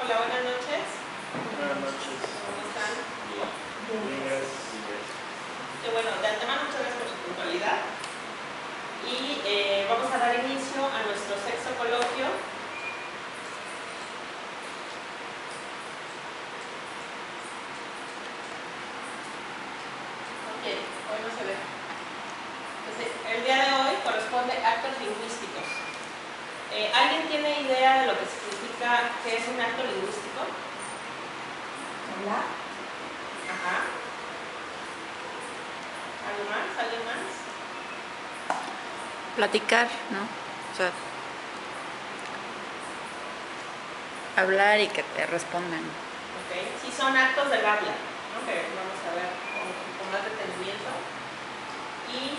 Hola, buenas noches. Buenas noches. ¿Cómo están? Bien, gracias. Qué bueno, de antemano muchas gracias por su puntualidad. Y vamos a dar inicio a nuestro sexto coloquio. Ok, hoy no se ve. Entonces, el día de hoy corresponde a actos lingüísticos. ¿Alguien tiene idea de lo que significa qué es un acto lingüístico? Hola. Ajá. ¿Algo más? ¿Alguien más? Platicar, ¿no? O sea, hablar y que te respondan. Ok, sí son actos del habla, ¿no? Que vamos a ver con más detenimiento. Y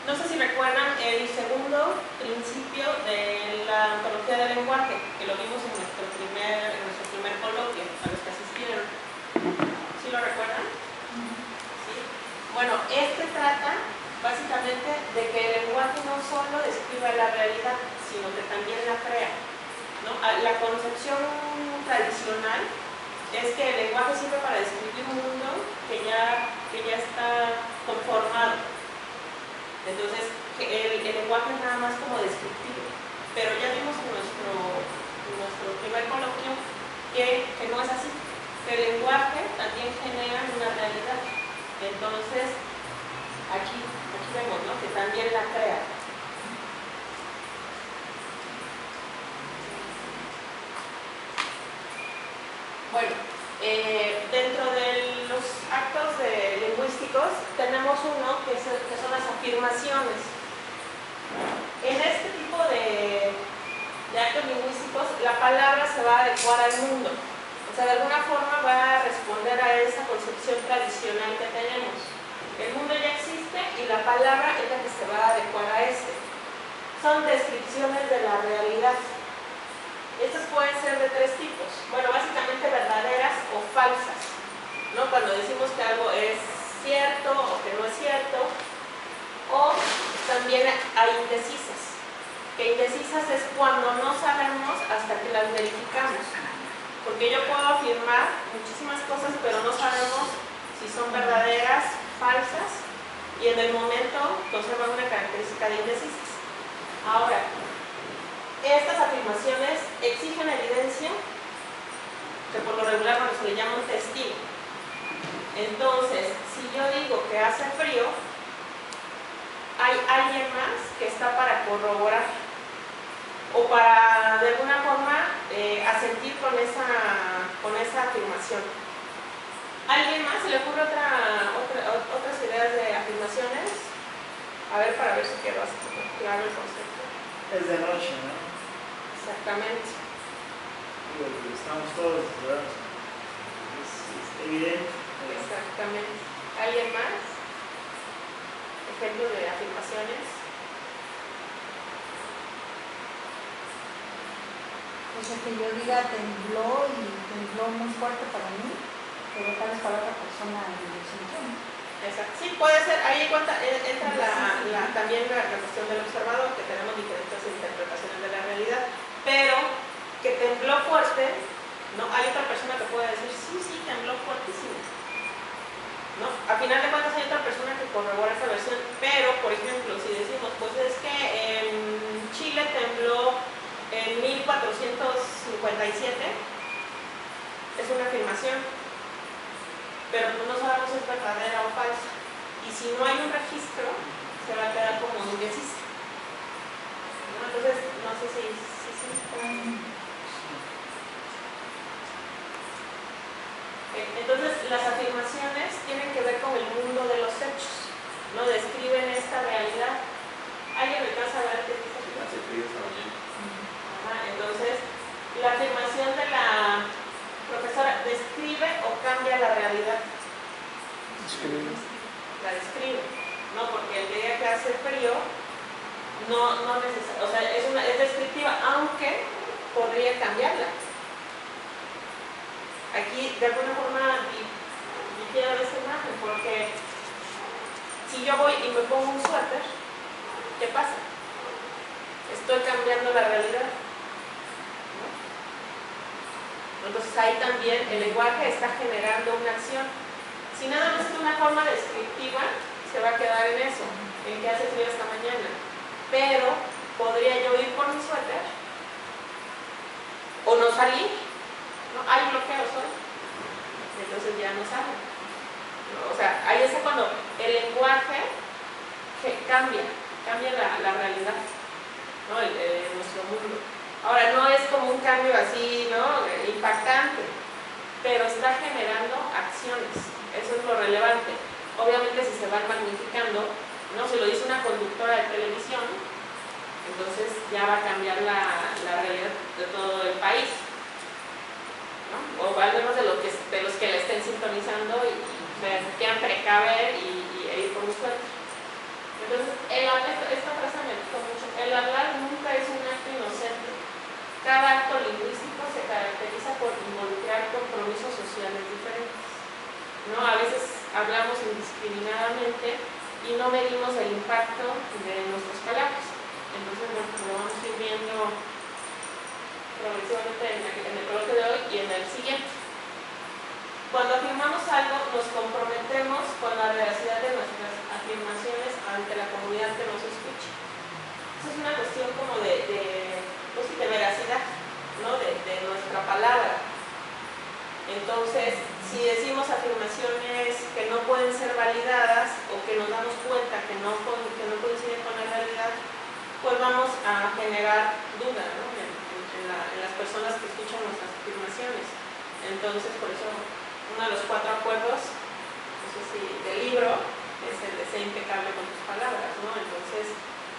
no sé si recuerdan el segundo principio de la ontología del lenguaje, que lo vimos en nuestro primer coloquio, a los que asistieron. ¿Sí lo recuerdan? ¿Sí? Bueno, este trata básicamente de que el lenguaje no solo describe la realidad, sino que también la crea, ¿no? La concepción tradicional es que el lenguaje sirve para describir un mundo que ya está conformado. Entonces, el lenguaje es nada más como descriptivo. Pero ya vimos en nuestro primer coloquio que no es así. Que el lenguaje también genera una realidad. Entonces, aquí vemos, ¿no? Que también la crea. Bueno, dentro de los actos lingüísticos tenemos uno que son las afirmaciones. En este tipo de actos lingüísticos la palabra se va a adecuar al mundo. O sea, de alguna forma va a responder a esa concepción tradicional que tenemos. El mundo ya existe y la palabra es la que se va a adecuar a este. Son descripciones de la realidad. Estas pueden ser de tres tipos. Bueno, básicamente verdaderas o falsas, ¿no? Cuando decimos que algo es cierto o que no es cierto. O también hay indecisas. Que indecisas es cuando no sabemos hasta que las verificamos. Porque yo puedo afirmar muchísimas cosas, pero no sabemos si son verdaderas, falsas, y en el momento conservan una característica de indecisas. Ahora, estas afirmaciones exigen evidencia, que por lo regular se le llama un testigo. Entonces, si yo digo que hace frío, hay alguien más que está para corroborar o para de alguna forma asentir con esa afirmación. ¿Alguien más se le ocurre otras ideas de afirmaciones? A ver, para ver si quedó así claro el concepto. Es de noche, ¿no? Exactamente. Estamos todos, ¿verdad? Es evidente. Exactamente. ¿Alguien más? Ejemplos de afirmaciones. O sea, que yo diga tembló y tembló muy fuerte para mí, pero tal vez para otra persona lo sintió. Exacto. Sí, puede ser. Ahí entra también la cuestión del observador, que tenemos diferentes interpretaciones de la realidad. Pero que tembló fuerte, ¿no? Hay otra persona que puede decir, sí, tembló fuertísimo, ¿no? A final de cuentas hay otra persona que corrobora esa versión. Pero, por ejemplo, si decimos, pues es que en Chile tembló en 1457, es una afirmación, pero no sabemos si es verdadera o falsa. Y si no hay un registro, se va a quedar como indecisa, ¿no? Entonces, no sé si entonces, las afirmaciones tienen que ver con el mundo de los hechos, ¿no? Describen esta realidad. ¿Alguien alcanza a ver qué dice? Hace frío esta mañana. Entonces, la afirmación de la profesora describe o cambia la realidad. La describe, ¿no? Porque el día que hace frío no necesariamente, o sea, es descriptiva, aunque podría cambiarla. Aquí, de alguna forma, difiero de esta imagen, porque si yo voy y me pongo un suéter, ¿qué pasa? Estoy cambiando la realidad. Entonces ahí también el lenguaje está generando una acción. Si nada más es una forma descriptiva, se va a quedar en eso, en que hace frío esta mañana. Pero podría yo ir por mi suéter o no salir, ¿no? Hay bloqueos hoy, entonces ya no salen, ¿no? O sea, ahí es cuando el lenguaje cambia la realidad, ¿no? Nuestro mundo. Ahora, no es como un cambio así, ¿no? Impactante, pero está generando acciones, eso es lo relevante. Obviamente si se van magnificando, ¿no? Si lo dice una conductora de televisión, entonces ya va a cambiar la realidad de todo el país, ¿no? O al menos de los que la estén sintonizando y se quieran precaver e ir por un suerte. Entonces, esta frase me gustó mucho. El hablar nunca es un acto inocente. Cada acto lingüístico se caracteriza por involucrar compromisos sociales diferentes, ¿no? A veces hablamos indiscriminadamente y no medimos el impacto de nuestras palabras. Entonces, bueno, lo vamos a ir viendo progresivamente en el coloquio de hoy y en el siguiente. Cuando afirmamos algo, nos comprometemos con la veracidad de nuestras afirmaciones ante la comunidad que nos escucha. Eso es una cuestión como de veracidad, ¿no? De nuestra palabra. Entonces, si decimos afirmaciones que no pueden ser validadas o que nos damos cuenta que no coinciden con la realidad, pues vamos a generar duda, ¿no? en las personas que escuchan nuestras afirmaciones. Entonces, por eso, uno de los 4 acuerdos, eso sí, del libro, es el de ser impecable con tus palabras, ¿no? Entonces,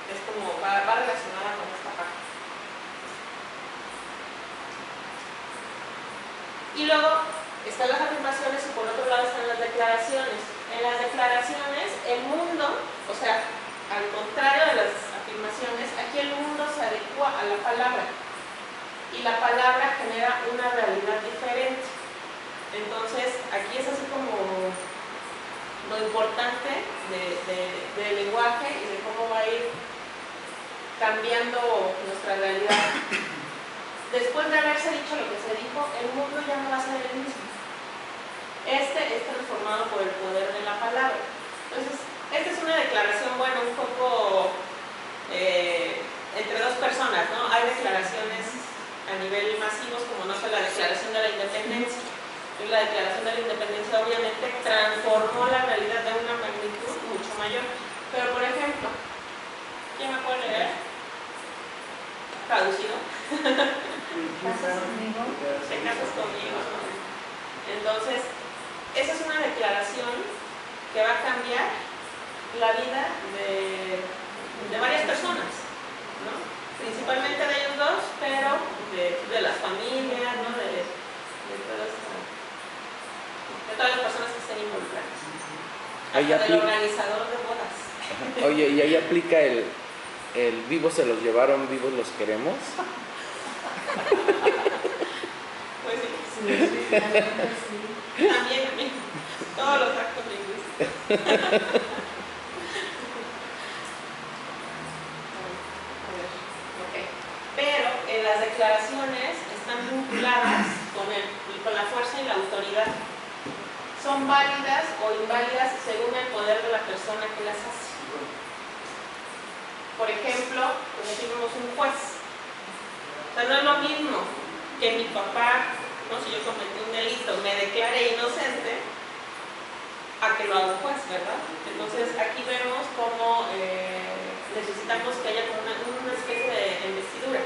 es como, va relacionada con esta parte. Y luego están las afirmaciones y por otro lado están las declaraciones. En las declaraciones, el mundo, o sea, al contrario de las afirmaciones, aquí el mundo se adecua a la palabra y la palabra genera una realidad diferente. Entonces, aquí es así como lo importante del lenguaje y de cómo va a ir cambiando nuestra realidad. Después de haberse dicho lo que se dijo, el mundo ya no va a ser el mismo. Este es transformado por el poder de la palabra. Entonces, esta es una declaración, bueno, un poco entre 2 personas, ¿no? Hay declaraciones a nivel masivos, como no sé, la declaración de la independencia. Entonces, la declaración de la independencia obviamente transformó la realidad de una magnitud mucho mayor. Pero, por ejemplo, ¿quién me puede leer? Traducido. ¿Casas conmigo? Te casas conmigo, ¿no? Entonces, esa es una declaración que va a cambiar la vida de varias personas, ¿no? Principalmente de ellos 2, pero de las familias, ¿no? De todas las personas que estén involucradas. Hasta del organizador de bodas. Oye, ¿y ahí aplica el vivos se los llevaron, vivos los queremos? Pues sí. Sí. También. Todos los actos lingüísticos. Pero las declaraciones están vinculadas con la fuerza y la autoridad. Son válidas o inválidas según el poder de la persona que las hace. Por ejemplo, pues tenemos un juez. O sea, no es lo mismo que mi papá, ¿no? Si yo cometí un delito, me declare inocente, a que lo haga un juez, ¿verdad? Entonces, aquí vemos cómo necesitamos que haya como una especie de investidura.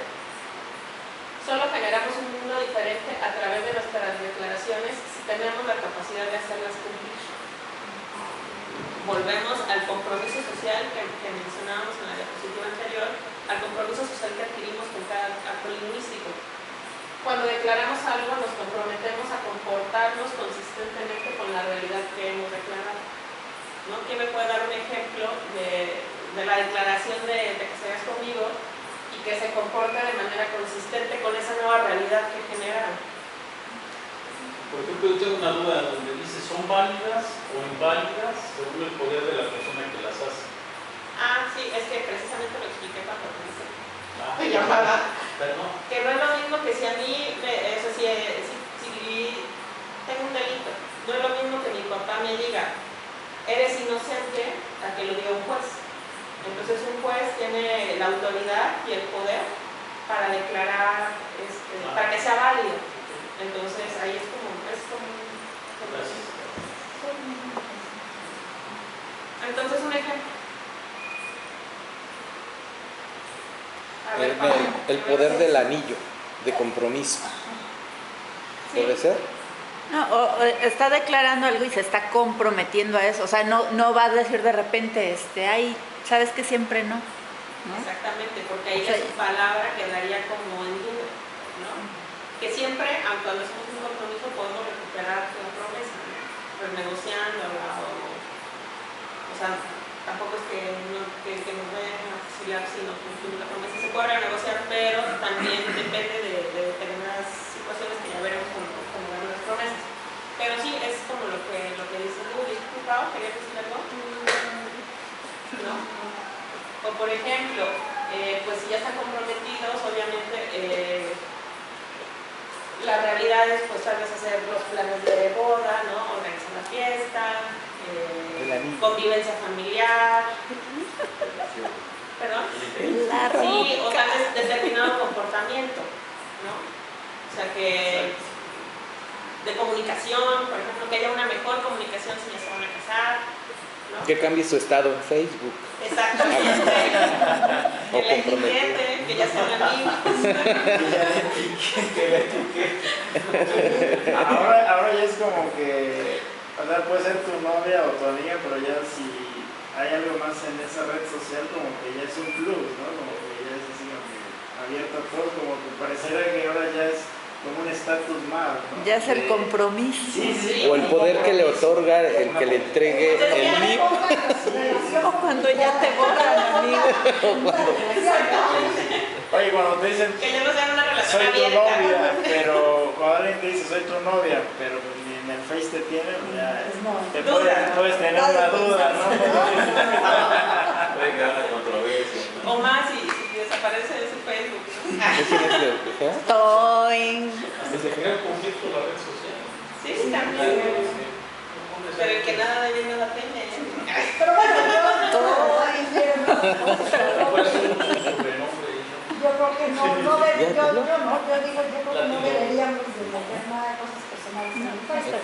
Solo generamos un mundo diferente a través de nuestras declaraciones si tenemos la capacidad de hacerlas cumplir. Volvemos al compromiso social que mencionábamos en la diapositiva anterior, al compromiso social que adquirimos con cada acto lingüístico. Cuando declaramos algo, nos comprometemos a comportarnos consistentemente con la realidad que hemos declarado, ¿no? ¿Quién me puede dar un ejemplo de la declaración de que seas conmigo y que se comporta de manera consistente con esa nueva realidad que generaron? Por ejemplo, yo tengo una duda donde dice, ¿son válidas o inválidas según el poder de la persona que las hace? Ah, sí, es que precisamente lo expliqué cuando hice Ah, llamada. perdón. Que no es lo mismo que si a mí, si un delito. No es lo mismo que mi papá me diga, eres inocente, a que lo diga un juez. Entonces un juez tiene la autoridad y el poder para declarar, para que sea válido. Entonces ahí es como Gracias. Entonces un ejemplo. A ver, Pablo, El poder del anillo de compromiso. sí. ¿Puede ser? No, o está declarando algo y se está comprometiendo a eso. O sea, no va a decir de repente, ay, sabes que siempre no. ¿No? Exactamente, porque ahí O sea, ya su palabra quedaría como en duda, ¿no? Que siempre, aunque cuando hacemos un compromiso, podemos recuperar la promesa, ¿no? Renegociándola o sea, tampoco es que nos vayan a fusilar si no cumplimos la promesa. Se puede renegociar, pero también depende de determinadas situaciones que ya veremos como dan las promesas. Pero sí, es como lo que dice Luis. ¿Tú, Pau, querías decir algo? ¿No? O por ejemplo, pues si ya están comprometidos, obviamente la realidad es pues tal vez hacer los planes de boda, ¿no? Organizar la fiesta, convivencia familiar, ¿perdón? La Sí, o roca. tal vez determinado comportamiento, ¿no? O sea que de comunicación, por ejemplo, que haya una mejor comunicación si ya se van a casar, ¿no? Que cambie su estado en Facebook. Exactamente. O Que la etiquete, que ya sean amigos. Ahora ya es como que, o sea, puede ser tu novia o tu amiga, pero ya si hay algo más en esa red social, como que ya es un plus, ¿no? Como que ya es así como que abierto a todos, como que pareciera que ahora ya es como un estatus más, ¿no? Ya es el compromiso. Sí. O el poder que le otorga el que le entregue el NIP. O cuando ya te borran, amigo. Oye, cuando te dicen, Que ya no sea una relación soy tu abierta. novia, pero cuando alguien te dice, soy tu novia, pero pues ni en el Face te tienen, ya te puedes tener una duda, ¿no? Puede quedar una controversia. O más si desaparece de su Facebook, ¿no? Toing. Hasta se crea un conflicto en la red social. Sí, también. Pero el que nada debe nada teme. Pero bueno, yo creo que no deberíamos de meter nada de cosas personales en el Facebook.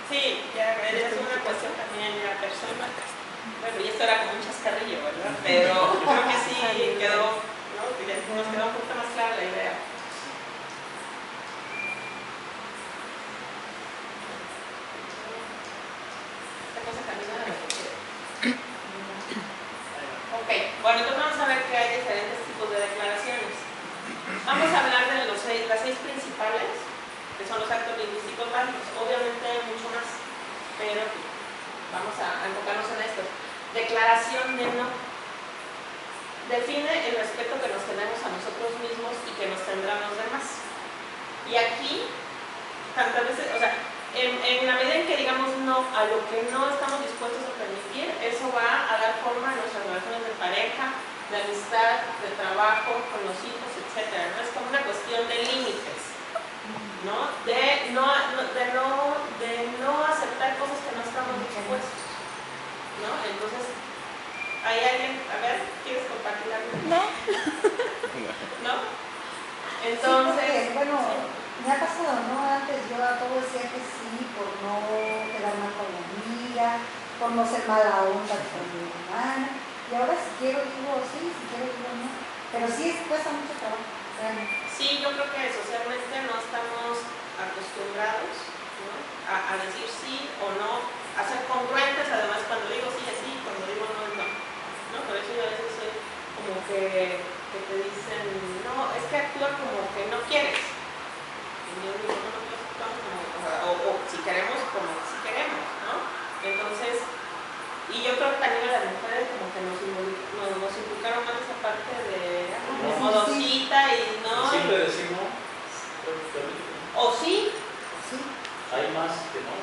Sí, ya es una cuestión también ya personal. Bueno, y esto era como un chascarrillo, ¿verdad? Pero creo que sí quedó, ¿no? Nos quedó un poquito más clara la idea. Esta cosa camina de lo que quiere. Ok, bueno, entonces vamos a ver que hay diferentes tipos de declaraciones. Vamos a hablar de las 6 principales, que son los actos lingüísticos básicos. Obviamente hay mucho más, pero vamos a enfocarnos en esto. Declaración de no. Define el respeto que nos tenemos a nosotros mismos y que nos tendrán los demás. Y aquí, tantas veces, o sea, en la medida en que digamos no a lo que no estamos dispuestos a permitir, eso va a dar forma a nuestras relaciones de pareja, de amistad, de trabajo, con los hijos, etc. ¿No? Es como una cuestión de límites, ¿no? De no aceptar cosas que no estamos dispuestos, ¿no? Entonces, ¿hay alguien? A ver, ¿quieres compartir algo? No. ¿No? Entonces, Sí, porque, bueno, me ha pasado, ¿no? Antes yo a todo decía que sí, por no quedar mal con la amiga, por no ser mala onda con mi hermana. Y ahora si quiero digo sí, si quiero digo no. Pero sí cuesta mucho trabajo, realmente. sí, yo creo que socialmente no estamos acostumbrados, ¿no? a decir sí o no, a ser congruentes, además cuando digo sí es sí, cuando digo no es no. ¿No? Por eso yo a veces soy como que te dicen, no, es que actúa como que no quieres. Y yo digo, no, actuamos como, o si queremos, como si queremos, ¿no? Entonces, y yo creo que también a las mujeres como que nos inculcaron más esa parte de modosita y no. Siempre decimos, O sí. Sí. hay más que no.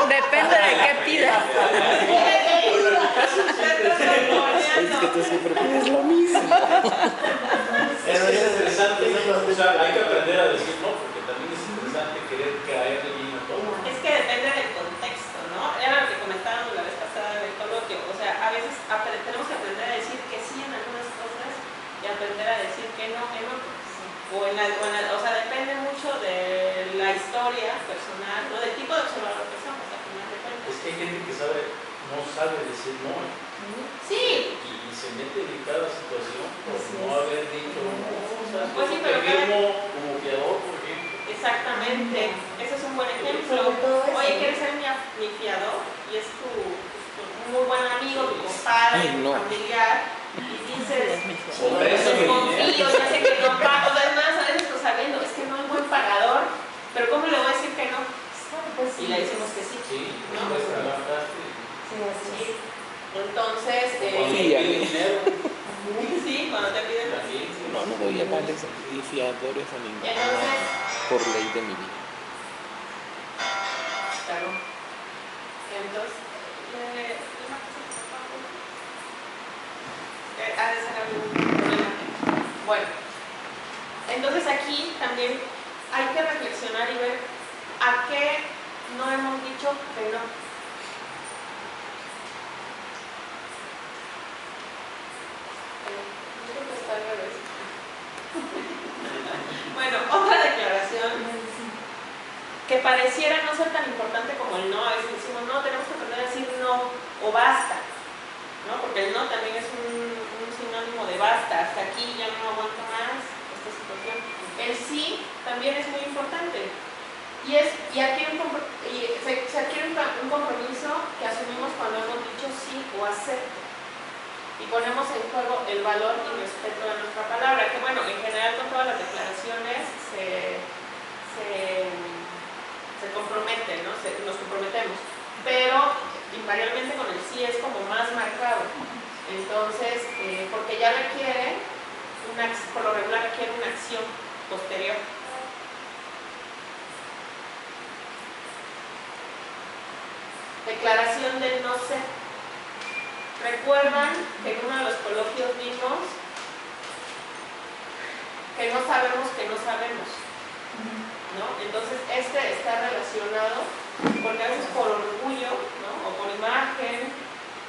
Depende de qué pidas. Es que tú siempre pides lo mismo. Es interesante, o sea, hay que aprender a decir no, porque también tenemos que aprender a decir que sí en algunas cosas y aprender a decir que no en otras. O sea, depende mucho de la historia personal, ¿no? Del tipo de observador que somos, al final de cuentas. Es que hay gente que no sabe decir no. Sí. Y se mete en cada situación por no haber dicho no. O sea, Pues sí, pero como fiador, por ejemplo. Exactamente, ese es un buen ejemplo. Sobre todo eso. Oye, ¿quieres ser mi fiador? Y es tu muy buen amigo, tu compadre, Ay, tu no. familiar, y dices, Por eso me confío, ya sé que no pago, además a veces pues sabiendo, es que no es buen pagador, pero ¿cómo le voy a decir que no? Pues Y le decimos que sí. Sí, ¿no? después trabajaste. Sí, así Sí. es. Entonces, Cuando Sí, te a mí. pide dinero, sí, cuando te piden también. No, no doy avales ni fiadores a ninguna Entonces, por ley de mi vida. claro. Entonces, ha de ser algún problema. Bueno, entonces aquí también hay que reflexionar y ver a qué no hemos dicho que no. Yo creo que está al revés. Bueno, otra declaración que pareciera no ser tan importante como el no. A veces decimos, no, tenemos que aprender a decir no o basta, ¿no? Porque el no también es un sinónimo de basta, hasta aquí ya no aguanto más esta situación. El sí también es muy importante. Y se adquiere un compromiso que asumimos cuando hemos dicho sí o acepto. Y ponemos en juego el valor y respeto de nuestra palabra, que bueno, en general con todas las declaraciones se comprometen, ¿no? Nos comprometemos, pero invariablemente con el sí es como más marcado. Entonces, porque ya requiere, por lo regular requiere una acción posterior. Declaración del no sé. Recuerdan que en uno de los coloquios vimos que no sabemos que no sabemos, ¿no? Entonces está relacionado porque a veces por orgullo, ¿no? O por imagen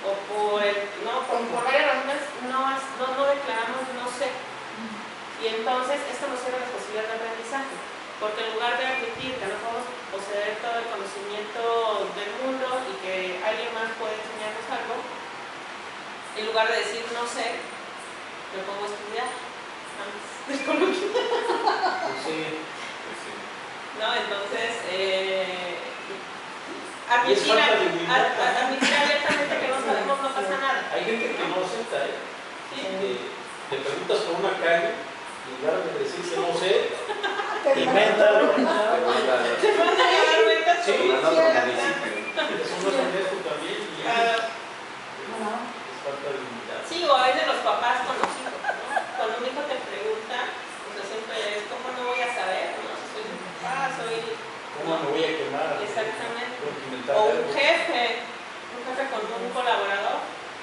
o por varias razones no declaramos no sé, y entonces esto nos cierra la posibilidad de aprendizaje, porque en lugar de admitir que no podemos poseer todo el conocimiento del mundo y que alguien más puede enseñarnos algo, en lugar de decir no sé, me pongo a estudiar antes del coloquio. Pues sí. ¿No? Entonces, Y es falta de humildad. admitir abiertamente que no sabemos no pasa nada. Hay gente que no acepta, ¿eh? Sí. Te preguntas por una calle, y en lugar de decir que no sé, Te invéntalo. Te van a llevar vueltas Sí, como eso quieras. no es honesto también. Y es falta de humildad. Sí, o a veces los papás con los hijos, ¿no? Cuando un hijo te pregunta, pues siempre es, ¿cómo no voy a saber? ¿No? Si soy tu papá, ¿Cómo me voy a quemar? Exactamente. Tengo que inventar O algo. un jefe con un colaborador,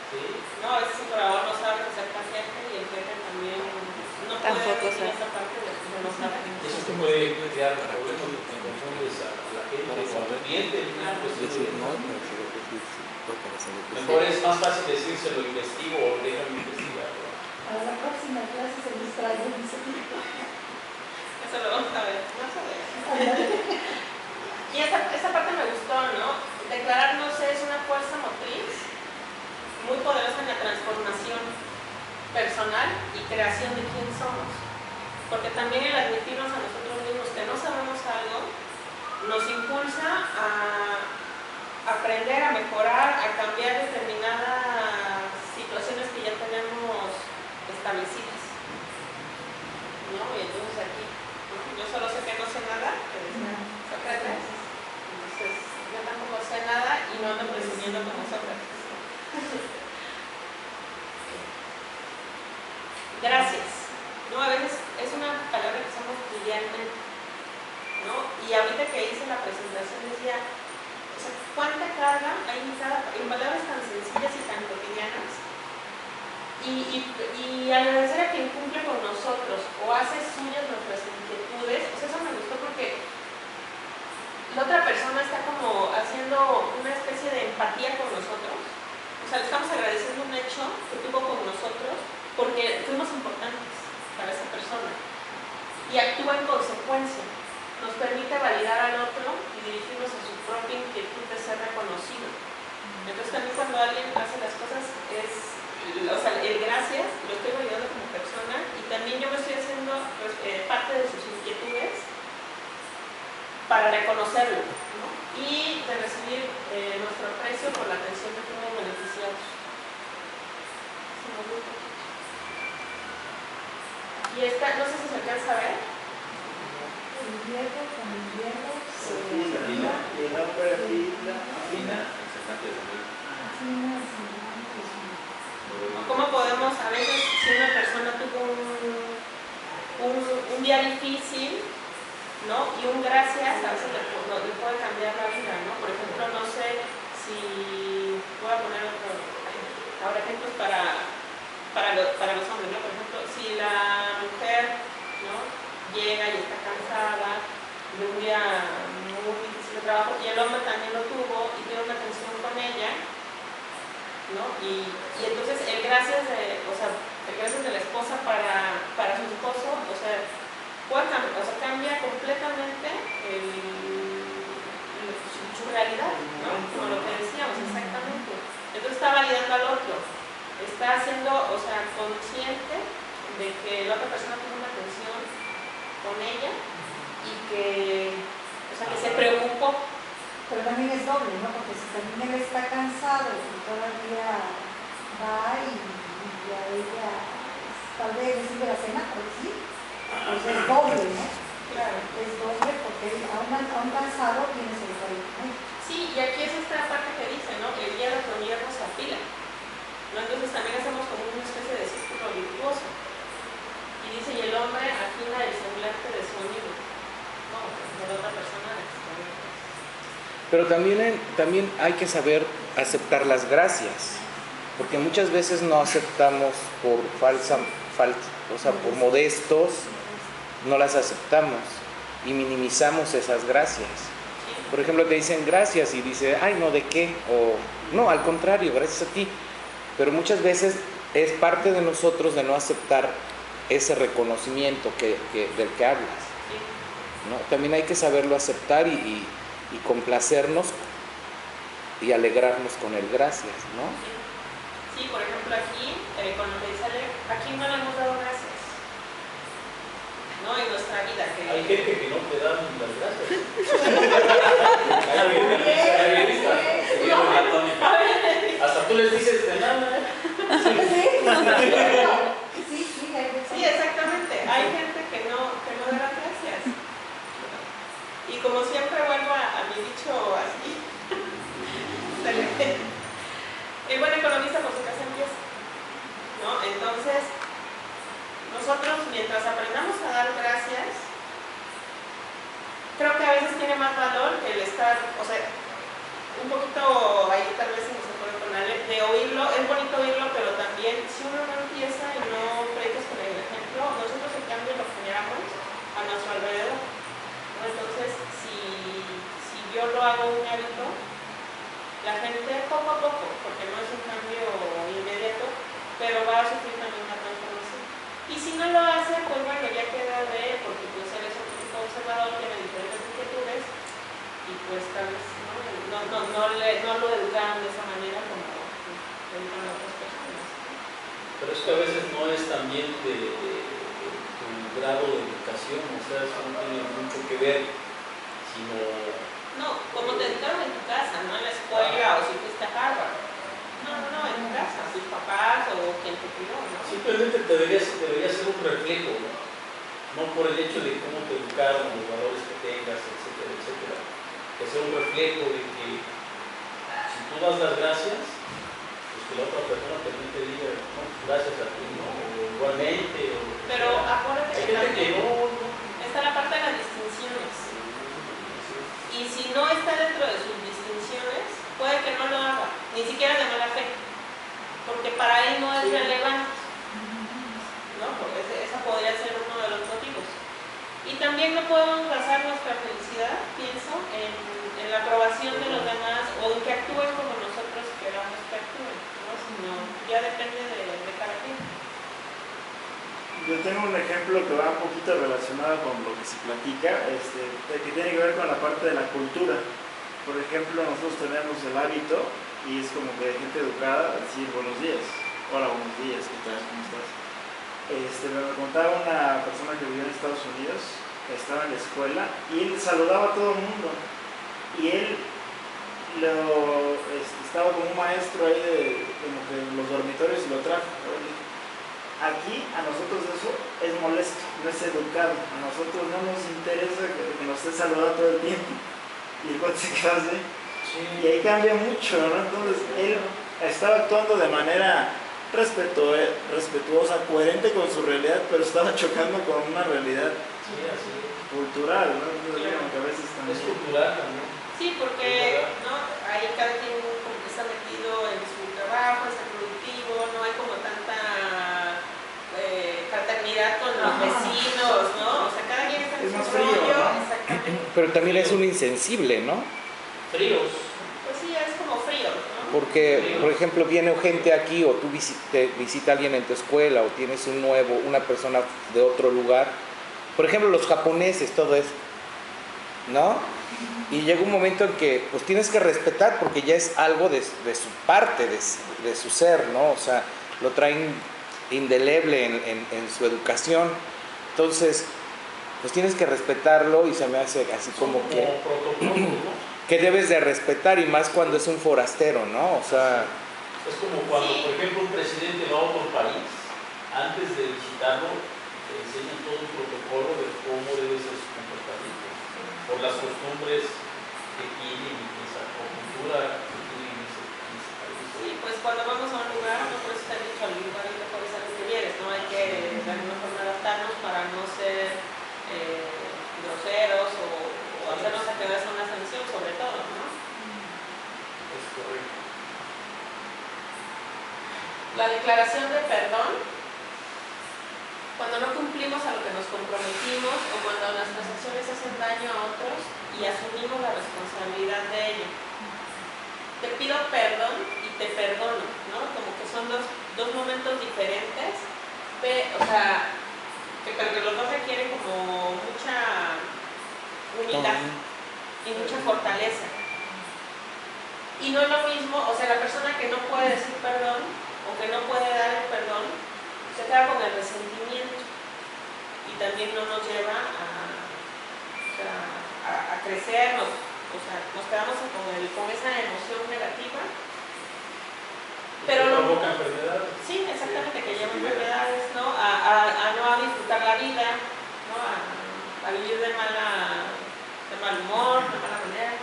Sí. ¿no? A veces el colaborador no sabe hacer paciente y el jefe también no Tampoco puede decir sabe. esa parte de que no sabe. Eso te puede crear problemas porque confundes a la gente con el cliente. Pues, Decir no, prefiero decir sí, porque no sé lo que mejor sé. es más fácil decir se lo investigo o déjame investigar. A la próxima clase se distrae. Eso lo vamos a ver más adelante. Y esa parte me gustó, ¿no? Declarar no sé es una fuerza motriz muy poderosa en la transformación personal y creación de quién somos. Porque también el admitirnos a nosotros mismos que no sabemos algo nos impulsa a aprender, a mejorar, a cambiar determinadas situaciones que ya tenemos establecidas, ¿no? Y entonces aquí, ¿no? Yo solo sé que no sé nada, que decía Sócrates. Entonces, yo tampoco sé nada y no ando presumiendo como Sócrates. Gracias. No, a veces es una palabra que usamos cotidianamente, ¿no? Y ahorita que hice la presentación decía, o sea, cuánta carga hay en palabras tan sencillas y tan cotidianas. Y agradecer a quien cumple con nosotros o hace suyas nuestras inquietudes, o sea, eso me gustó porque la otra persona está como haciendo una especie de empatía con nosotros, O sea, le estamos agradeciendo un hecho que tuvo con nosotros porque fuimos importantes para esa persona y actúa en consecuencia. Nos permite validar al otro y dirigirnos a su propia inquietud de ser reconocido. Entonces también cuando alguien hace las cosas es, o sea, el gracias lo estoy validando como persona y también yo me estoy haciendo parte de sus inquietudes para reconocerlo, ¿no? Y de recibir nuestro aprecio por la atención que fuimos beneficiados. Y esta, no sé si se alcanza a ver. El hierro con el hierro se Afina, y no perfila. Afina, el secante de Samuel. afina, ¿Cómo podemos, a veces, si una persona tuvo un día difícil, ¿no? Y un gracias, a veces le puede cambiar la vida, ¿no? Por ejemplo, no sé si voy a poner ahora ejemplos para los hombres, ¿no? Por ejemplo, si la mujer, ¿no? Llega y está cansada de un día muy difícil de trabajo y el hombre también lo tuvo y tiene una tensión con ella, ¿no? Y entonces el gracias de la esposa para su esposo, o sea, cambia completamente su realidad, ¿no? Como lo que decíamos, exactamente. Entonces está validando al otro, está siendo, o sea, consciente de que la otra persona tuvo una tensión con ella y que, o sea, que se preocupó. pero también es doble, ¿no? Porque si también él está cansado y todavía va y a ella tal vez recibe la cena, por decir, pues es doble, ¿no? Claro. Es doble porque aún cansado tienes el cariño. Sí, y aquí es esta parte que dice, ¿no? El hierro con hierro se afila, ¿no? Entonces también hacemos como una especie de círculo virtuoso. Y dice, y el hombre afina el semblante de su amigo, no, de la otra persona. Pero también hay que saber aceptar las gracias, porque muchas veces no aceptamos por o sea, por modestos, no las aceptamos y minimizamos esas gracias. Por ejemplo, te dicen gracias y dice, ay, no, ¿de qué? O no, al contrario, gracias a ti. Pero muchas veces es parte de nosotros de no aceptar ese reconocimiento del que hablas, ¿no? También hay que saberlo aceptar y complacernos y alegrarnos con el gracias, ¿no? Sí, por ejemplo aquí, con lo que dice Ale, aquí no le hemos dado gracias, ¿no? En nuestra vida. Hay gente que no te da ni las gracias. Hasta tú les dices de nada. Sí, exactamente. Hay gente que no da las gracias. Y como siempre vuelvo a mi dicho así, el buen economista por su casa empieza, ¿no? Entonces, nosotros mientras aprendamos a dar gracias, creo que a veces tiene más valor que el estar, o sea, un poquito ahí tal vez se nos puede poner de oírlo, es bonito oírlo, pero también si uno no empieza y no predicas con el ejemplo, nosotros en cambio lo generamos a nuestro alrededor, ¿no? Entonces, si yo lo hago un hábito, la gente poco a poco, porque no es un cambio inmediato, pero va a sufrir también una transformación. Y si no lo hace, pues bueno, ya queda de, porque pues él es otro tipo de observador, tiene diferentes inquietudes, y pues tal vez no lo educaron de esa manera como educan a otras personas. Pero es que a veces no es también de tu grado de educación, o sea, eso no tiene mucho que ver, sino... No, como te educaron en tu casa, no en la escuela o si fuiste a Harvard. No, en tu casa, tus papás o quien te crió, ¿no? Simplemente debería ser un reflejo, ¿no? No por el hecho de cómo te educaron, los valores que tengas, etcétera, etcétera. Que sea un reflejo de que si tú das las gracias, pues que la otra persona también te diga, no, gracias a ti, ¿no? O igualmente. Pero acuérdate hay que gente que no. está la parte de las distinciones. Y si no está dentro de sus distinciones, puede que no lo haga, ni siquiera de mala fe, porque para él no es relevante, ¿no? Porque esa podría ser uno de los motivos. Y también no podemos basar nuestra felicidad, pienso, en la aprobación de los demás o en que actúen como nosotros queramos que actúen. ya depende de cada quien. Yo tengo un ejemplo que va un poquito relacionado con lo que se platica, que tiene que ver con la parte de la cultura. Por ejemplo, nosotros tenemos el hábito, y es como que de gente educada, decir buenos días. Hola, buenos días, ¿qué tal? ¿Cómo estás? Me contaba una persona que vivió en Estados Unidos, estaba en la escuela, y él saludaba a todo el mundo. Y él estaba como un maestro ahí de como que en los dormitorios y lo trajo. Aquí a nosotros eso es molesto, no es educado. A nosotros no nos interesa que nos esté saludando todo el tiempo. Y el cuate se queda así. Sí. Y ahí cambia mucho, ¿no? Entonces él estaba actuando de manera respetuosa, coherente con su realidad, pero estaba chocando con una realidad cultural, ¿no? Entonces, claro. que a veces también... Es cultural también. Sí, porque ¿no? Ahí cada quien como que está metido en su trabajo, es productivo, no hay como tanta fraternidad con los vecinos, ¿no? O sea, cada quien está en su rollo, ¿no? Exactamente. Pero también es un insensible, ¿no? Fríos. Pues sí, es como frío, ¿no? Porque, por ejemplo, viene gente aquí o tú visita a alguien en tu escuela o tienes una persona de otro lugar. Por ejemplo, los japoneses, todo eso, ¿no? Y llega un momento en que pues tienes que respetar porque ya es algo de su parte, de su ser, ¿no? O sea, lo traen indeleble en su educación. Entonces, pues tienes que respetarlo y se me hace así como que... protocolos, ¿no? Que debes de respetar y más cuando es un forastero, ¿no? O sea... Es como cuando, por ejemplo, un presidente va a otro país, antes de visitarlo, te enseñan todo un protocolo de cómo debe ser su comportamiento, por las costumbres que tienen y esa cultura que tienen en ese país. Sí, pues cuando vamos a un lugar, no puedes estar dicho al lugar y no puedes saber que vienes, ¿no? Hay que de alguna forma adaptarnos para no ser groseros o hacernos a que veas una sanción sobre todo, ¿no? Es correcto. La declaración de perdón, cuando no cumplimos a lo que nos comprometimos o cuando nuestras acciones hacen daño a otros y asumimos la responsabilidad de ello. Te pido perdón y te perdono, ¿no? Como que son dos momentos diferentes, o sea, pero que los dos requieren como mucha humildad y mucha fortaleza. Y no es lo mismo, o sea, la persona que no puede decir perdón o que no puede dar el perdón, se queda con el resentimiento y también no nos lleva a crecer, nos quedamos con esa emoción negativa. Pero provoca enfermedades. Sí, exactamente, que lleva enfermedades, ¿no? A no disfrutar la vida, ¿no? A vivir de mal humor, de mala manera.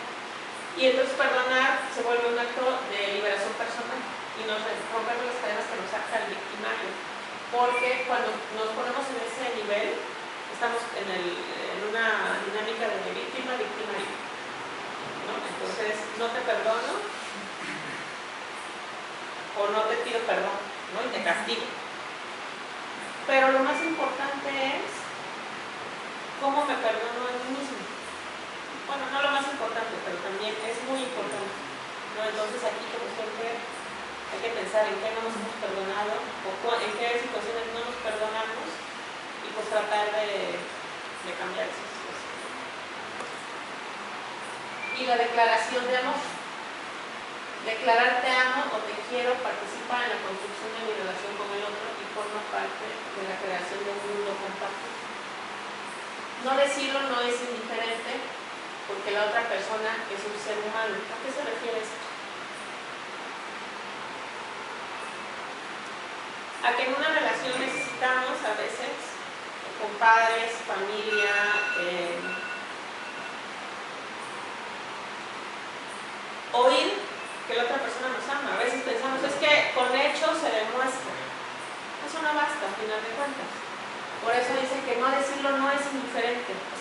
Y entonces perdonar se vuelve un acto de liberación personal y nos rompemos las cadenas que nos saca el victimario. Porque cuando nos ponemos en ese nivel, estamos en una dinámica de víctima-victimario, ¿no? Entonces, no te perdono o no te pido perdón, ¿no? Y te castigo. Pero lo más importante es cómo me perdono a mí mismo. Bueno, no lo más importante, pero también es muy importante, ¿no? Entonces aquí, como siempre, hay que pensar en qué no nos hemos perdonado o en qué situaciones no nos perdonamos y pues tratar de cambiar esas cosas. Y la declaración de amor. Declarar te amo o te quiero participa en la construcción de mi relación con el otro y forma parte de la creación de un mundo compartido. No decirlo no es indiferente porque la otra persona es un ser humano. ¿A qué se refiere esto? A que en una relación necesitamos a veces con padres, familia, oír que la otra persona nos ama. A veces pensamos, es que con hechos se demuestra. Eso no basta, al final de cuentas. Por eso dice que no decirlo no es indiferente. O sea,